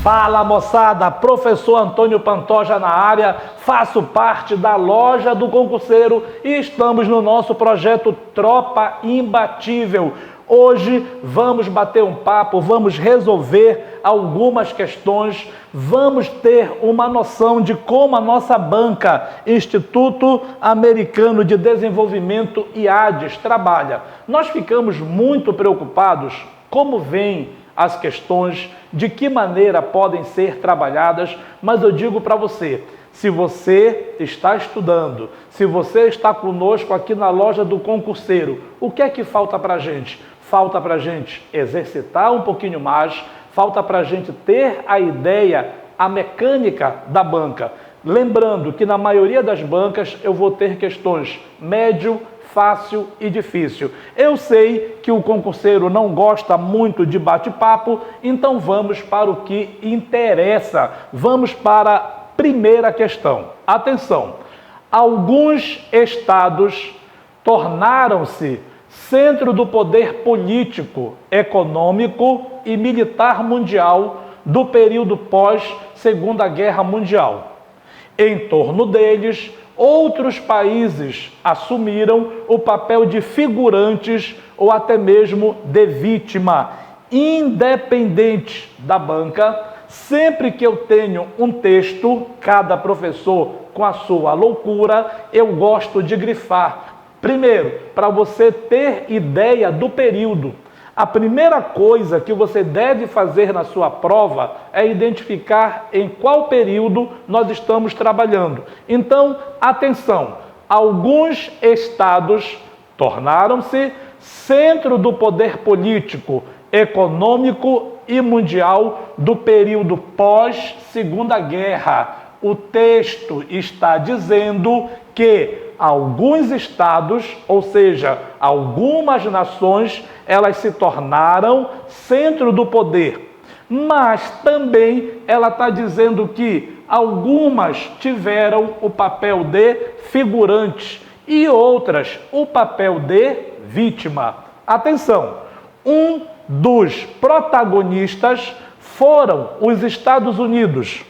Fala, moçada, professor Antônio Pantoja na área, faço parte da loja do concurseiro e estamos no nosso projeto Tropa Imbatível. Hoje vamos bater um papo, vamos resolver algumas questões, vamos ter uma noção de como a nossa banca, Instituto Americano de Desenvolvimento IADES, trabalha. Nós ficamos muito preocupados como vem as questões, de que maneira podem ser trabalhadas, mas eu digo para você, se você está estudando, se você está conosco aqui na loja do concurseiro, o que é que falta para a gente? Falta para a gente exercitar um pouquinho mais, falta para a gente ter a ideia, a mecânica da banca. Lembrando que na maioria das bancas eu vou ter questões médio, fácil e difícil. Eu sei que o concurseiro não gosta muito de bate-papo, então vamos para o que interessa. Vamos para a primeira questão. Atenção! Alguns estados tornaram-se centro do poder político, econômico e militar mundial do período pós-Segunda Guerra Mundial. Em torno deles, outros países assumiram o papel de figurantes ou até mesmo de vítima, independente da banca. Sempre que eu tenho um texto, cada professor com a sua loucura, eu gosto de grifar. Primeiro, para você ter ideia do período. A primeira coisa que você deve fazer na sua prova é identificar em qual período nós estamos trabalhando. Então, atenção, alguns estados tornaram-se centro do poder político, econômico e mundial do período pós-Segunda Guerra. O texto está dizendo que alguns estados, ou seja, algumas nações, elas se tornaram centro do poder. Mas também ela está dizendo que algumas tiveram o papel de figurantes e outras o papel de vítima. Atenção, um dos protagonistas foram os Estados Unidos.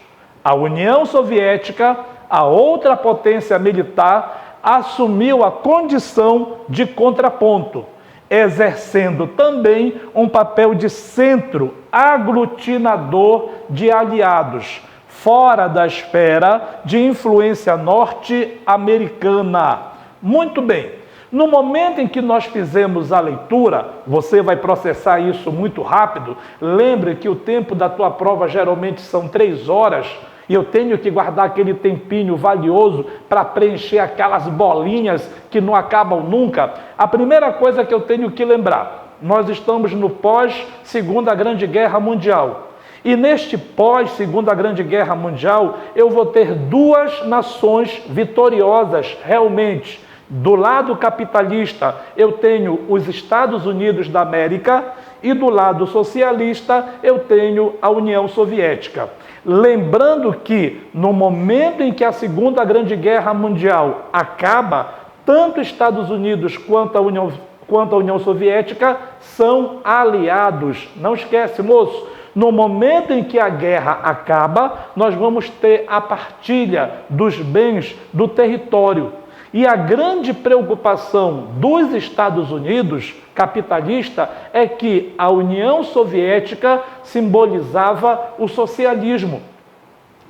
A União Soviética, a outra potência militar, assumiu a condição de contraponto, exercendo também um papel de centro aglutinador de aliados, fora da esfera de influência norte-americana. Muito bem, no momento em que nós fizemos a leitura, você vai processar isso muito rápido. Lembre que o tempo da tua prova geralmente são 3 horas, e eu tenho que guardar aquele tempinho valioso para preencher aquelas bolinhas que não acabam nunca. A primeira coisa que eu tenho que lembrar, nós estamos no pós-Segunda Grande Guerra Mundial. E neste pós-Segunda Grande Guerra Mundial, eu vou ter 2 nações vitoriosas realmente. Do lado capitalista, eu tenho os Estados Unidos da América e do lado socialista, eu tenho a União Soviética. Lembrando que, no momento em que a Segunda Grande Guerra Mundial acaba, tanto Estados Unidos quanto a União Soviética são aliados. Não esquece, moço, no momento em que a guerra acaba, nós vamos ter a partilha dos bens do território. E a grande preocupação dos Estados Unidos, capitalista, é que a União Soviética simbolizava o socialismo.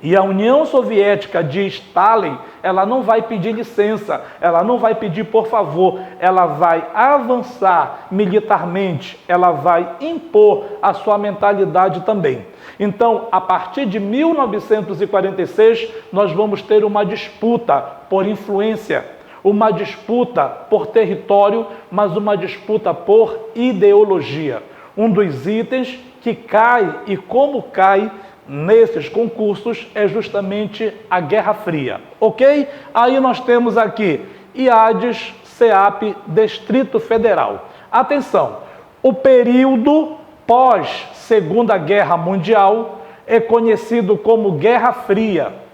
E a União Soviética de Stalin, ela não vai pedir licença, ela não vai pedir por favor, ela vai avançar militarmente, ela vai impor a sua mentalidade também. Então, a partir de 1946, nós vamos ter uma disputa por influência, uma disputa por território, mas uma disputa por ideologia. Um dos itens que cai e como cai nesses concursos é justamente a Guerra Fria, ok? Aí nós temos aqui IADES, CEAP, Distrito Federal. Atenção, o período pós-Segunda Guerra Mundial é conhecido como Guerra Fria.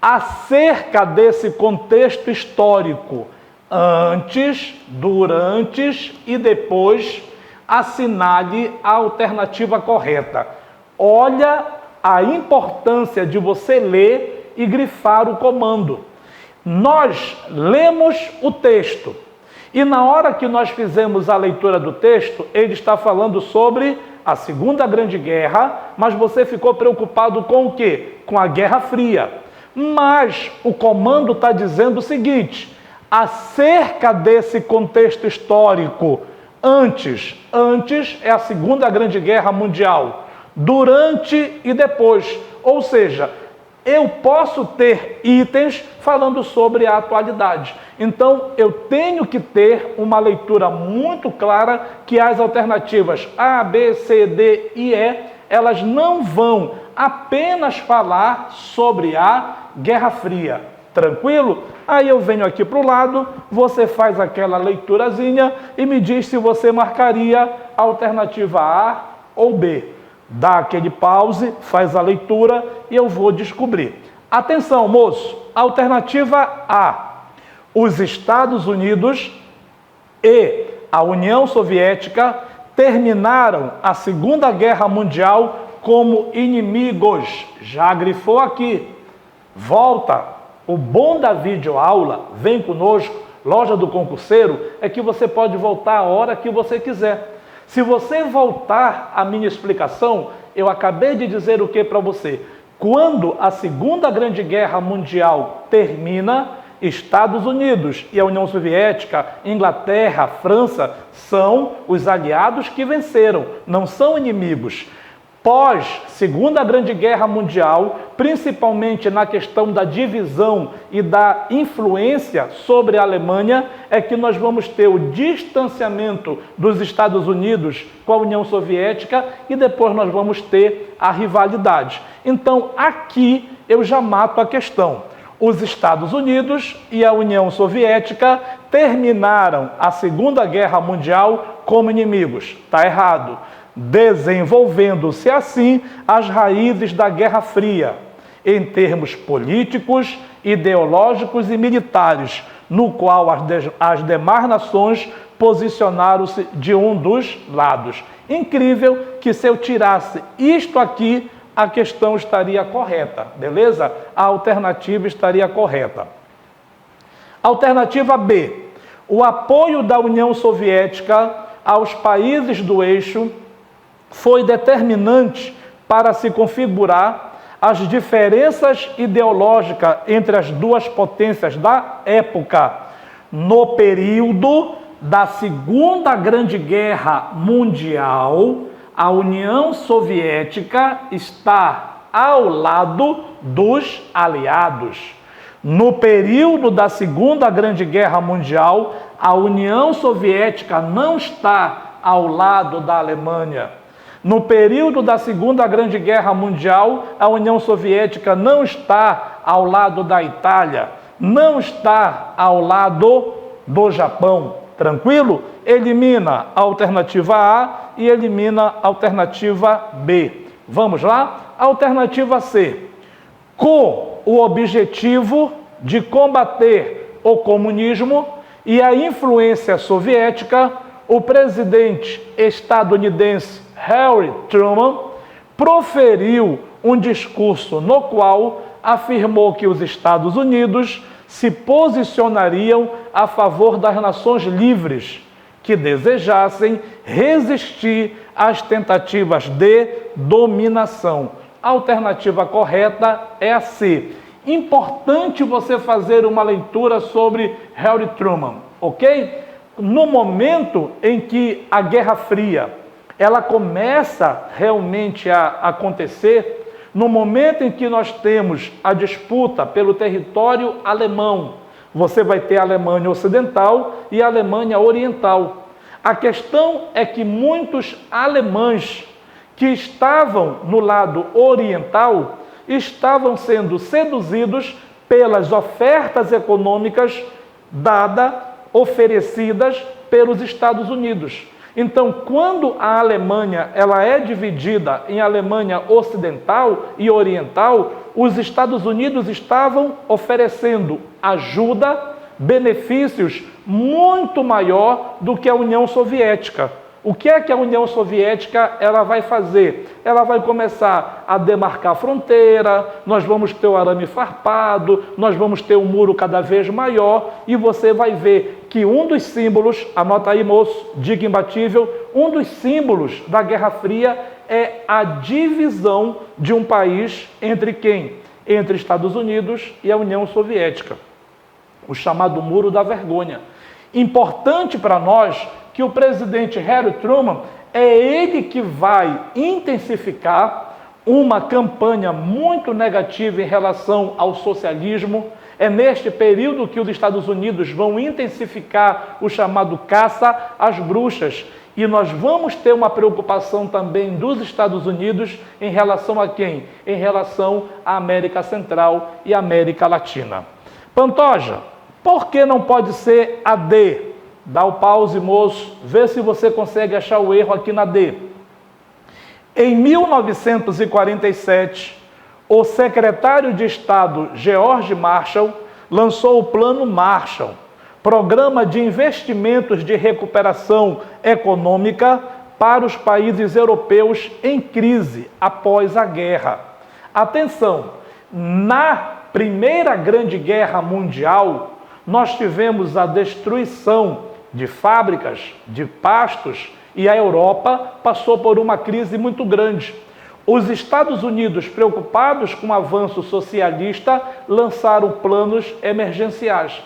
Acerca desse contexto histórico, antes, durante e depois, assinale a alternativa correta. Olha a importância de você ler e grifar o comando. Nós lemos o texto e na hora que nós fizemos a leitura do texto, ele está falando sobre a Segunda Grande Guerra, mas você ficou preocupado com o quê? Com a Guerra Fria. Mas o comando está dizendo o seguinte: acerca desse contexto histórico, antes é a Segunda Grande Guerra Mundial, durante e depois. Ou seja, eu posso ter itens falando sobre a atualidade. Então, eu tenho que ter uma leitura muito clara que as alternativas A, B, C, D e E, elas não vão apenas falar sobre a Guerra Fria. Tranquilo? Aí eu venho aqui para o lado, você faz aquela leiturazinha e me diz se você marcaria a alternativa A ou B. Dá aquele pause, faz a leitura e eu vou descobrir. Atenção, moço! Alternativa A. Os Estados Unidos e a União Soviética terminaram a Segunda Guerra Mundial como inimigos. Já grifou aqui. Volta. O bom da videoaula, vem conosco, Loja do Concurseiro, é que você pode voltar a hora que você quiser. Se você voltar à minha explicação, eu acabei de dizer o que para você? Quando a Segunda Grande Guerra Mundial termina, Estados Unidos e a União Soviética, Inglaterra, França, são os aliados que venceram, não são inimigos. Pós Segunda Grande Guerra Mundial, principalmente na questão da divisão e da influência sobre a Alemanha, é que nós vamos ter o distanciamento dos Estados Unidos com a União Soviética e depois nós vamos ter a rivalidade. Então, aqui eu já mato a questão. Os Estados Unidos e a União Soviética terminaram a Segunda Guerra Mundial como inimigos. Está errado. Desenvolvendo-se assim as raízes da Guerra Fria, em termos políticos, ideológicos e militares, no qual as demais nações posicionaram-se de um dos lados. Incrível que se eu tirasse isto aqui, a questão estaria correta, beleza? A alternativa estaria correta. Alternativa B. O apoio da União Soviética aos países do eixo foi determinante para se configurar as diferenças ideológicas entre as duas potências da época. No período da Segunda Grande Guerra Mundial, a União Soviética está ao lado dos aliados. No período da Segunda Grande Guerra Mundial, a União Soviética não está ao lado da Alemanha. No período da Segunda Grande Guerra Mundial, a União Soviética não está ao lado da Itália, não está ao lado do Japão. Tranquilo? Elimina a alternativa A e elimina a alternativa B. Vamos lá? Alternativa C. Com o objetivo de combater o comunismo e a influência soviética, o presidente estadunidense Harry Truman proferiu um discurso no qual afirmou que os Estados Unidos se posicionariam a favor das nações livres que desejassem resistir às tentativas de dominação. A alternativa correta é a C. Importante você fazer uma leitura sobre Harry Truman, ok? No momento em que a Guerra Fria ela começa realmente a acontecer, no momento em que nós temos a disputa pelo território alemão, você vai ter a Alemanha Ocidental e a Alemanha Oriental. A questão é que muitos alemães que estavam no lado oriental estavam sendo seduzidos pelas ofertas econômicas oferecidas pelos Estados Unidos. Então, quando a Alemanha ela é dividida em Alemanha Ocidental e Oriental, os Estados Unidos estavam oferecendo ajuda, benefícios muito maior do que a União Soviética. O que é que a União Soviética ela vai fazer? Ela vai começar a demarcar fronteira, nós vamos ter o arame farpado, nós vamos ter um muro cada vez maior e você vai ver que um dos símbolos, anota aí moço, dica imbatível, um dos símbolos da Guerra Fria é a divisão de um país entre quem? Entre Estados Unidos e a União Soviética. O chamado Muro da Vergonha. Importante para nós que o presidente Harry Truman é ele que vai intensificar uma campanha muito negativa em relação ao socialismo. É neste período que os Estados Unidos vão intensificar o chamado caça às bruxas. E nós vamos ter uma preocupação também dos Estados Unidos em relação a quem? Em relação à América Central e América Latina. Pantoja, por que não pode ser a D? Dá o pause, moço, vê se você consegue achar o erro aqui na D. Em 1947, o secretário de Estado George Marshall lançou o Plano Marshall, Programa de Investimentos de Recuperação Econômica para os países europeus em crise após a guerra. Atenção, na Primeira Grande Guerra Mundial, nós tivemos a destruição de fábricas, de pastos, e a Europa passou por uma crise muito grande. Os Estados Unidos, preocupados com o avanço socialista, lançaram planos emergenciais.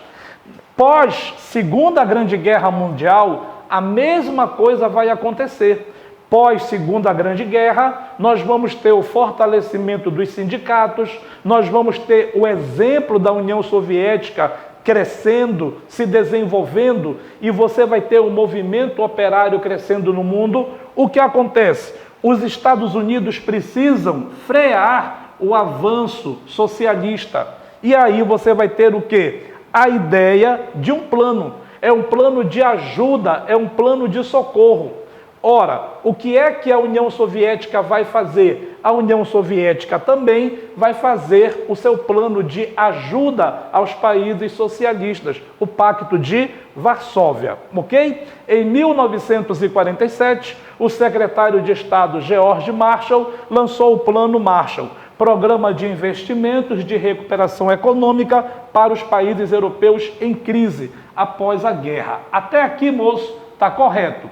Pós Segunda Grande Guerra Mundial, a mesma coisa vai acontecer. Pós Segunda Grande Guerra, nós vamos ter o fortalecimento dos sindicatos, nós vamos ter o exemplo da União Soviética crescendo, se desenvolvendo, e você vai ter um movimento operário crescendo no mundo. O que acontece? Os Estados Unidos precisam frear o avanço socialista. E aí você vai ter o quê? A ideia de um plano. É um plano de ajuda, é um plano de socorro. Ora, o que é que a União Soviética vai fazer? A União Soviética também vai fazer o seu plano de ajuda aos países socialistas, o Pacto de Varsóvia, ok? Em 1947, o secretário de Estado George Marshall lançou o Plano Marshall, Programa de Investimentos de Recuperação Econômica para os países europeus em crise após a guerra. Até aqui, moço, está correto.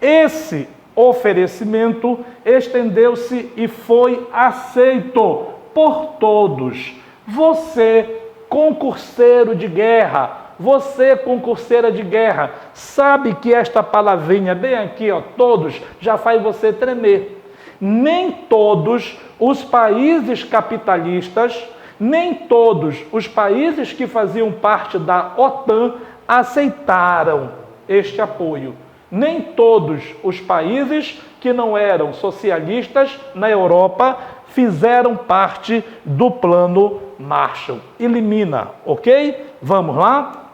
Esse oferecimento estendeu-se e foi aceito por todos. Você, concurseiro de guerra, você, concurseira de guerra, sabe que esta palavrinha bem aqui, ó, todos, já faz você tremer. Nem todos os países capitalistas, nem todos os países que faziam parte da OTAN aceitaram este apoio. Nem todos os países que não eram socialistas na Europa fizeram parte do Plano Marshall. Elimina, ok? Vamos lá?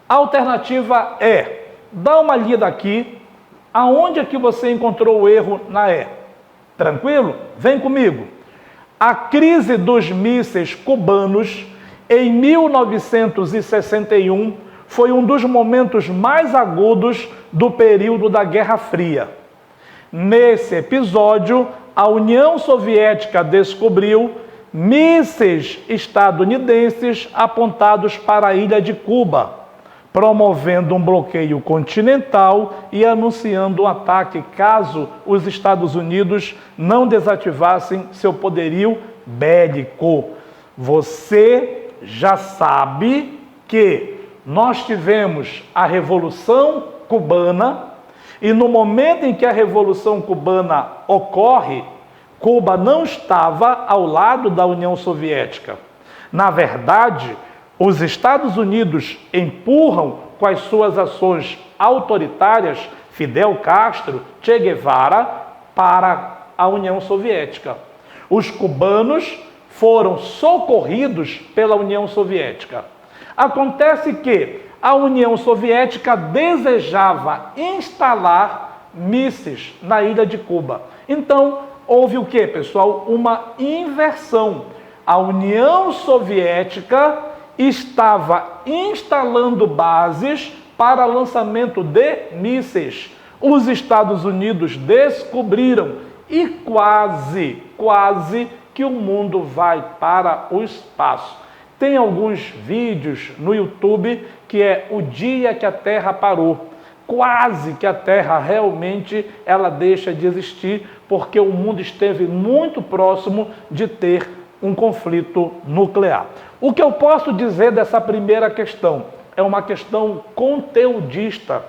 A alternativa é, dá uma lida aqui, aonde é que você encontrou o erro na E? Tranquilo? Vem comigo. A crise dos mísseis cubanos em 1961 foi um dos momentos mais agudos do período da Guerra Fria. Nesse episódio, a União Soviética descobriu mísseis estadunidenses apontados para a ilha de Cuba, promovendo um bloqueio continental e anunciando um ataque caso os Estados Unidos não desativassem seu poderio bélico. Você já sabe que nós tivemos a Revolução Cubana e no momento em que a Revolução Cubana ocorre, Cuba não estava ao lado da União Soviética. Na verdade, os Estados Unidos empurram com as suas ações autoritárias Fidel Castro, Che Guevara para a União Soviética. Os cubanos foram socorridos pela União Soviética. Acontece que a União Soviética desejava instalar mísseis na ilha de Cuba. Então, houve o quê, pessoal? Uma inversão. A União Soviética estava instalando bases para lançamento de mísseis. Os Estados Unidos descobriram e quase que o mundo vai para o espaço. Tem alguns vídeos no YouTube que é o dia que a Terra parou. Quase que a Terra realmente ela deixa de existir, porque o mundo esteve muito próximo de ter um conflito nuclear. O que eu posso dizer dessa primeira questão? É uma questão conteudista.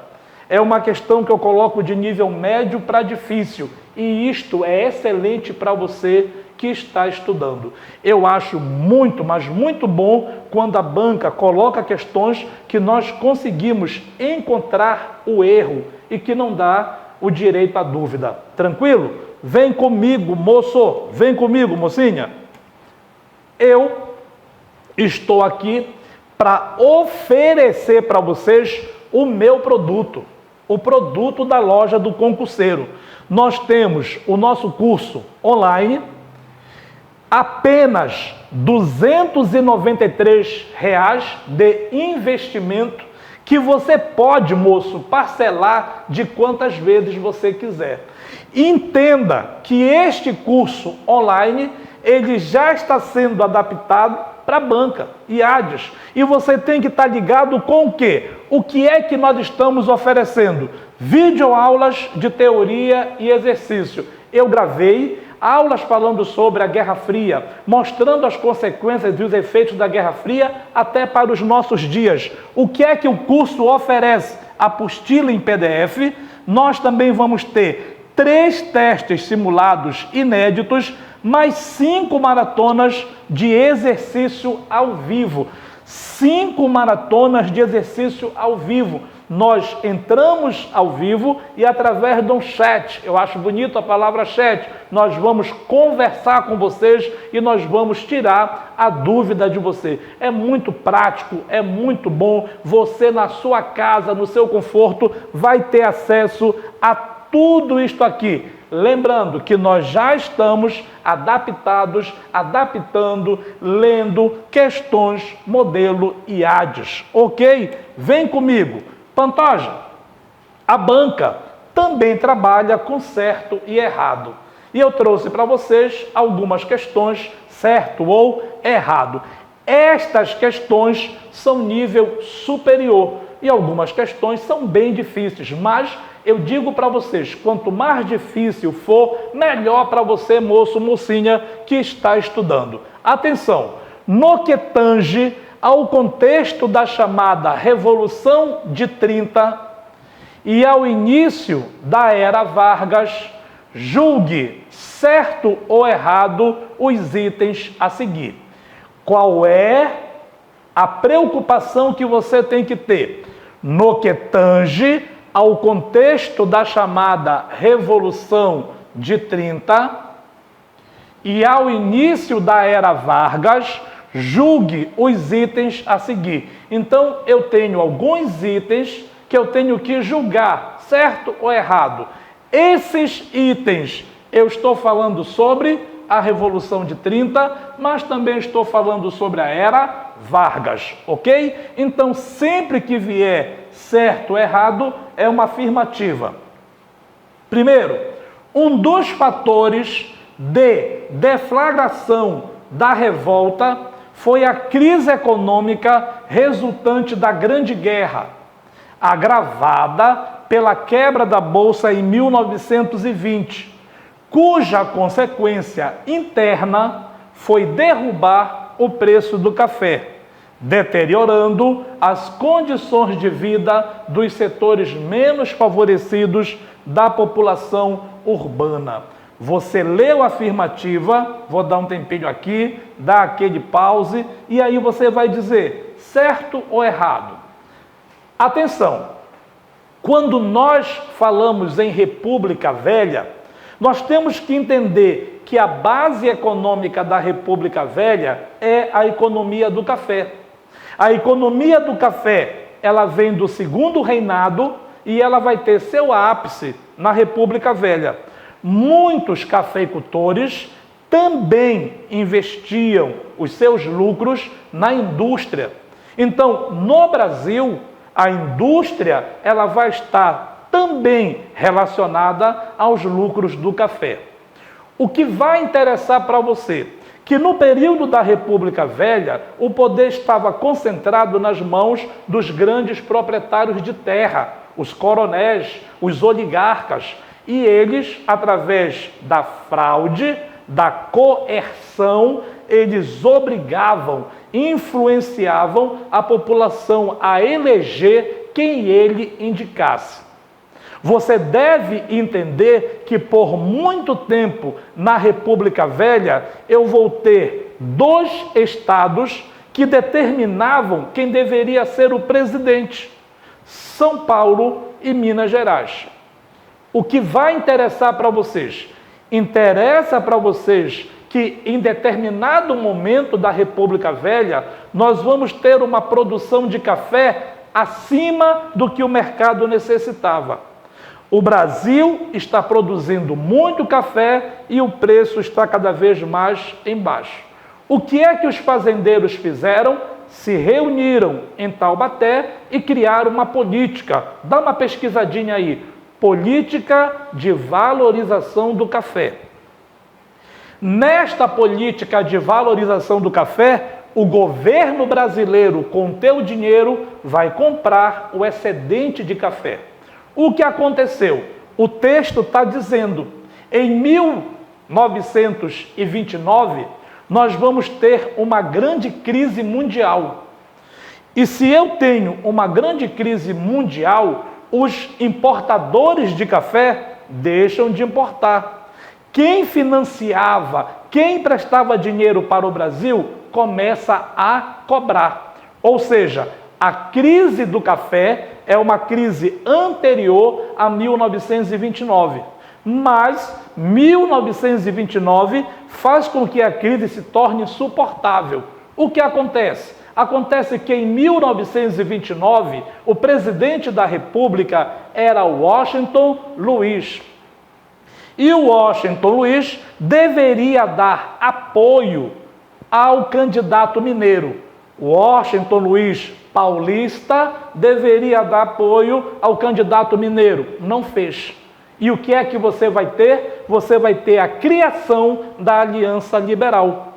É uma questão que eu coloco de nível médio para difícil. E isto é excelente para você que está estudando. Eu acho muito, mas muito bom quando a banca coloca questões que nós conseguimos encontrar o erro e que não dá o direito à dúvida. Tranquilo? Vem comigo, moço. Vem comigo, mocinha. Eu estou aqui para oferecer para vocês o meu produto, o produto da loja do concurseiro. Nós temos o nosso curso online, apenas R$ 293 de investimento, que você pode, moço, parcelar de quantas vezes você quiser. Entenda que este curso online, ele já está sendo adaptado para a banca, IADES. E você tem que estar ligado com o quê? O que é que nós estamos oferecendo? Videoaulas de teoria e exercício. Eu gravei aulas falando sobre a Guerra Fria, mostrando as consequências e os efeitos da Guerra Fria até para os nossos dias. O que é que o curso oferece? Apostila em PDF. Nós também vamos ter 3 testes simulados inéditos, mais 5 maratonas de exercício ao vivo. 5 maratonas de exercício ao vivo. Nós entramos ao vivo e através de um chat, eu acho bonito a palavra chat, nós vamos conversar com vocês e nós vamos tirar a dúvida de você. É muito prático, é muito bom. Você na sua casa, no seu conforto, vai ter acesso a tudo isto aqui. Lembrando que nós já estamos adaptando, lendo questões modelo IADES, ok? Vem comigo. Pantoja, a banca também trabalha com certo e errado. E eu trouxe para vocês algumas questões, certo ou errado. Estas questões são nível superior e algumas questões são bem difíceis, mas eu digo para vocês, quanto mais difícil for, melhor para você, moço, mocinha, que está estudando. Atenção, no que tange ao contexto da chamada Revolução de 30 e ao início da Era Vargas, julgue certo ou errado os itens a seguir. Qual é a preocupação que você tem que ter? No que tange ao contexto da chamada Revolução de 30 e ao início da Era Vargas, julgue os itens a seguir. Então, eu tenho alguns itens que eu tenho que julgar, certo ou errado. Esses itens, eu estou falando sobre a Revolução de 30, mas também estou falando sobre a Era Vargas, ok? Então, sempre que vier certo ou errado, é uma afirmativa. Primeiro, um dos fatores de deflagração da revolta foi a crise econômica resultante da Grande Guerra, agravada pela quebra da Bolsa em 1920, cuja consequência interna foi derrubar o preço do café, deteriorando as condições de vida dos setores menos favorecidos da população urbana. Você leu a afirmativa, vou dar um tempinho aqui, dá aquele pause, e aí você vai dizer certo ou errado. Atenção, quando nós falamos em República Velha, nós temos que entender que a base econômica da República Velha é a economia do café. A economia do café, ela vem do Segundo Reinado e ela vai ter seu ápice na República Velha. Muitos cafeicultores também investiam os seus lucros na indústria. Então, no Brasil, a indústria ela vai estar também relacionada aos lucros do café. O que vai interessar para você? Que no período da República Velha, o poder estava concentrado nas mãos dos grandes proprietários de terra, os coronéis, os oligarcas, e eles, através da fraude, da coerção, eles obrigavam, influenciavam a população a eleger quem ele indicasse. Você deve entender que por muito tempo na República Velha eu vou ter 2 estados que determinavam quem deveria ser o presidente: São Paulo e Minas Gerais. O que vai interessar para vocês? Interessa para vocês que em determinado momento da República Velha nós vamos ter uma produção de café acima do que o mercado necessitava. O Brasil está produzindo muito café e o preço está cada vez mais embaixo. O que é que os fazendeiros fizeram? Se reuniram em Taubaté e criaram uma política. Dá uma pesquisadinha aí. Política de valorização do café. Nesta política de valorização do café, o governo brasileiro, com teu dinheiro, vai comprar o excedente de café. O que aconteceu? O texto está dizendo, em 1929, nós vamos ter uma grande crise mundial. E se eu tenho uma grande crise mundial, os importadores de café deixam de importar. Quem financiava, quem prestava dinheiro para o Brasil, começa a cobrar. Ou seja, a crise do café é uma crise anterior a 1929. Mas 1929 faz com que a crise se torne suportável. O que acontece? Acontece que em 1929, o presidente da República era Washington Luiz. E o Washington Luiz deveria dar apoio ao candidato mineiro. Washington Luiz paulista deveria dar apoio ao candidato mineiro. Não fez. E o que é que você vai ter? Você vai ter a criação da Aliança Liberal.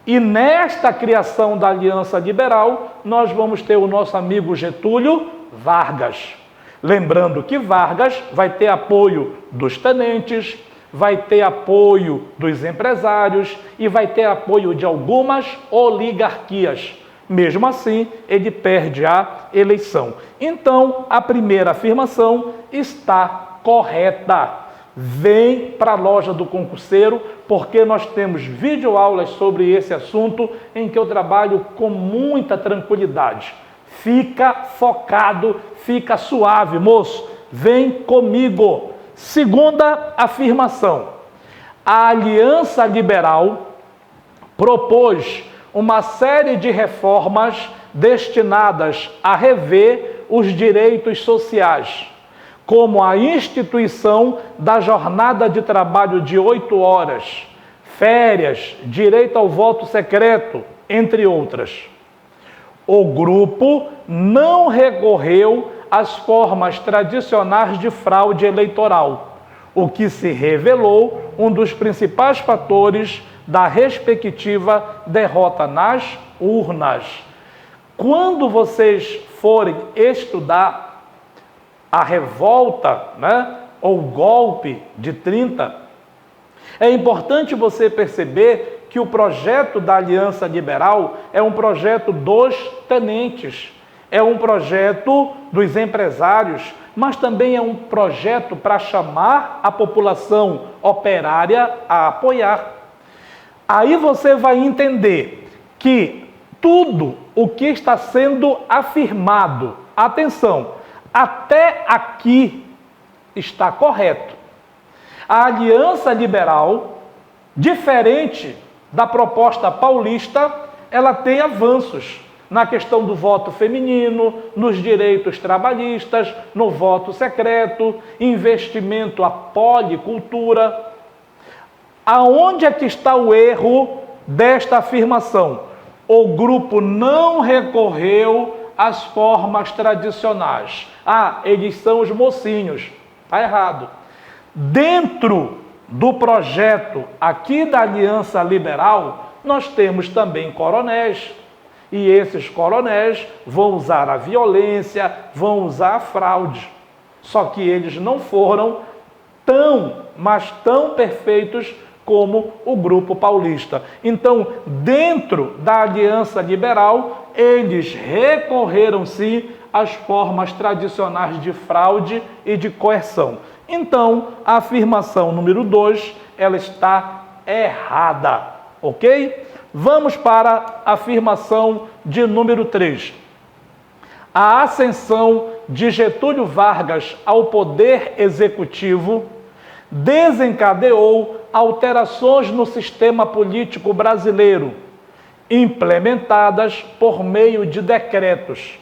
E nesta criação da Aliança Liberal, nós vamos ter o nosso amigo Getúlio Vargas. Lembrando que Vargas vai ter apoio dos tenentes, vai ter apoio dos empresários e vai ter apoio de algumas oligarquias. Mesmo assim, ele perde a eleição. Então, a primeira afirmação está correta. Vem para a loja do concurseiro, porque nós temos videoaulas sobre esse assunto em que eu trabalho com muita tranquilidade. Fica focado, fica suave, moço. Vem comigo. Segunda afirmação. A Aliança Liberal propôs uma série de reformas destinadas a rever os direitos sociais, como a instituição da jornada de trabalho de 8 horas, férias, direito ao voto secreto, entre outras. O grupo não recorreu às formas tradicionais de fraude eleitoral, o que se revelou um dos principais fatores da respectiva derrota nas urnas. Quando vocês forem estudar a revolta, ou golpe de 30, é importante você perceber que o projeto da Aliança Liberal é um projeto dos tenentes, é um projeto dos empresários, mas também é um projeto para chamar a população operária a apoiar. Aí você vai entender que tudo o que está sendo afirmado, atenção, até aqui está correto. A Aliança Liberal, diferente da proposta paulista, ela tem avanços na questão do voto feminino, nos direitos trabalhistas, no voto secreto, investimento à policultura. Aonde é que está o erro desta afirmação? O grupo não recorreu as formas tradicionais. Ah, eles são os mocinhos. Está errado. Dentro do projeto aqui da Aliança Liberal, nós temos também coronéis. E esses coronéis vão usar a violência, vão usar a fraude. Só que eles não foram mas tão perfeitos como o Grupo Paulista. Então, dentro da Aliança Liberal, eles recorreram sim às formas tradicionais de fraude e de coerção. Então, a afirmação número 2, ela está errada, ok? Vamos para a afirmação de número 3. A ascensão de Getúlio Vargas ao poder executivo desencadeou alterações no sistema político brasileiro, implementadas por meio de decretos.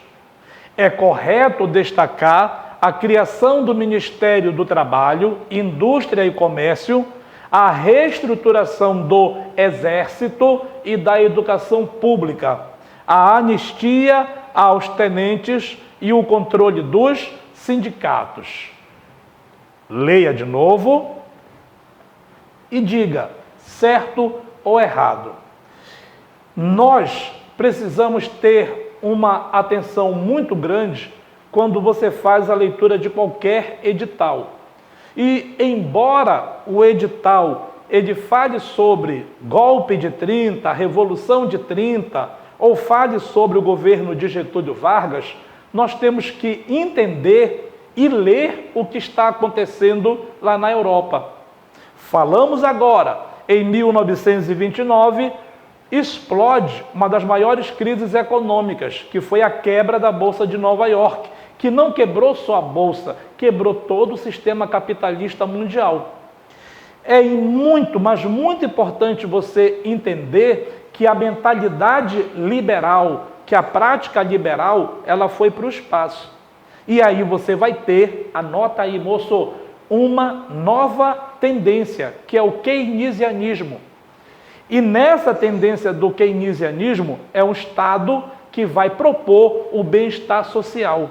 É correto destacar a criação do Ministério do Trabalho, Indústria e Comércio, a reestruturação do Exército e da educação pública, a anistia aos tenentes e o controle dos sindicatos. Leia de novo e diga certo ou errado. Nós precisamos ter uma atenção muito grande quando você faz a leitura de qualquer edital. E embora o edital ele fale sobre golpe de 30, revolução de 30, ou fale sobre o governo de Getúlio Vargas, nós temos que entender e ler o que está acontecendo lá na Europa. Falamos agora, em 1929, explode uma das maiores crises econômicas, que foi a quebra da Bolsa de Nova York, que não quebrou só a Bolsa, quebrou todo o sistema capitalista mundial. É muito, mas muito importante você entender que a mentalidade liberal, que a prática liberal, ela foi para o espaço. E aí você vai ter, anota aí, moço, uma nova tendência, que é o keynesianismo. E nessa tendência do keynesianismo é um Estado que vai propor o bem-estar social.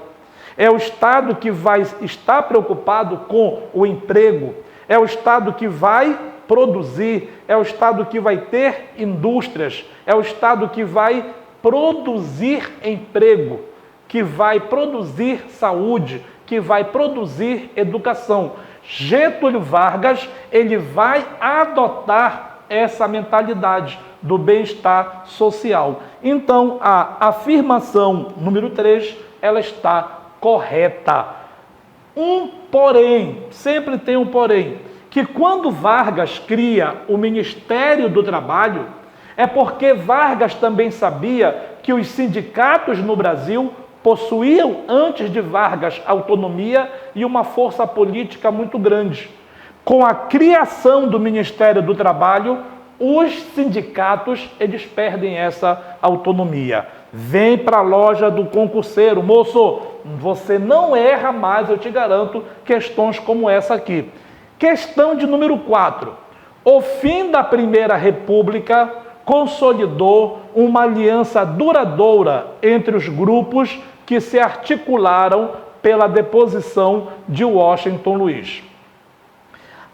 É o Estado que vai estar preocupado com o emprego. É o Estado que vai produzir. É o Estado que vai ter indústrias. É o Estado que vai produzir emprego, que vai produzir saúde, que vai produzir educação. Getúlio Vargas, ele vai adotar essa mentalidade do bem-estar social. Então, a afirmação número 3, ela está correta. Porém, sempre tem um porém, que quando Vargas cria o Ministério do Trabalho, é porque Vargas também sabia que os sindicatos no Brasil possuíam, antes de Vargas, autonomia e uma força política muito grande. Com a criação do Ministério do Trabalho, os sindicatos, eles perdem essa autonomia. Vem para a loja do concurseiro, moço, você não erra mais, eu te garanto, questões como essa aqui. Questão de número 4. O fim da Primeira República consolidou uma aliança duradoura entre os grupos que se articularam pela deposição de Washington Luiz.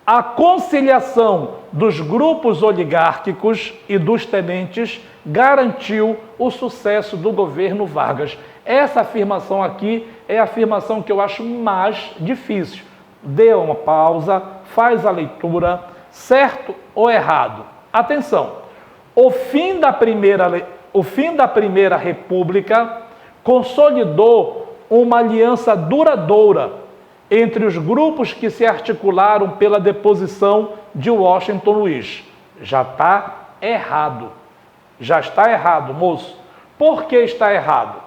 A conciliação dos grupos oligárquicos e dos tenentes garantiu o sucesso do governo Vargas. Essa afirmação aqui é a afirmação que eu acho mais difícil. Dê uma pausa, faz a leitura, certo ou errado? Atenção! O fim da Primeira República consolidou uma aliança duradoura entre os grupos que se articularam pela deposição de Washington Luiz. Já está errado. Já está errado, moço. Por que está errado?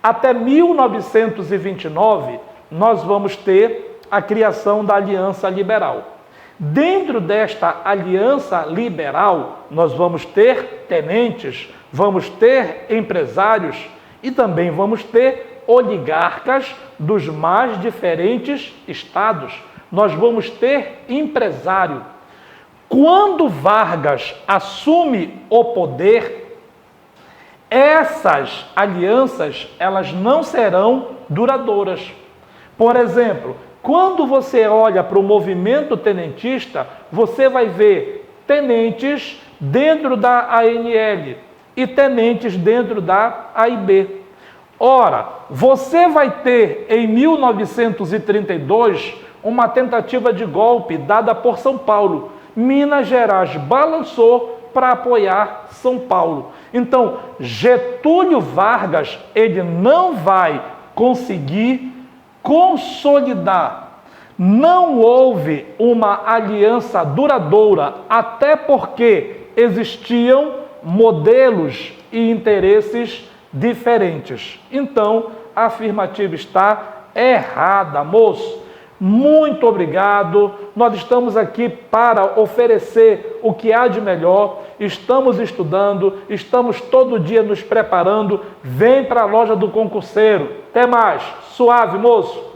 Até 1929, nós vamos ter a criação da Aliança Liberal. Dentro desta aliança liberal, nós vamos ter tenentes, vamos ter empresários e também vamos ter oligarcas dos mais diferentes estados. Nós vamos ter empresário. Quando Vargas assume o poder, essas alianças, elas não serão duradouras. Por exemplo, quando você olha para o movimento tenentista, você vai ver tenentes dentro da ANL e tenentes dentro da AIB. Ora, você vai ter em 1932 uma tentativa de golpe dada por São Paulo. Minas Gerais balançou para apoiar São Paulo. Então, Getúlio Vargas, ele não vai conseguir consolidar. Não houve uma aliança duradoura, até porque existiam modelos e interesses diferentes. Então, a afirmativa está errada, moço. Muito obrigado. Nós estamos aqui para oferecer o que há de melhor. Estamos estudando, estamos todo dia nos preparando. Vem para a loja do concurseiro. Até mais. Suave, moço.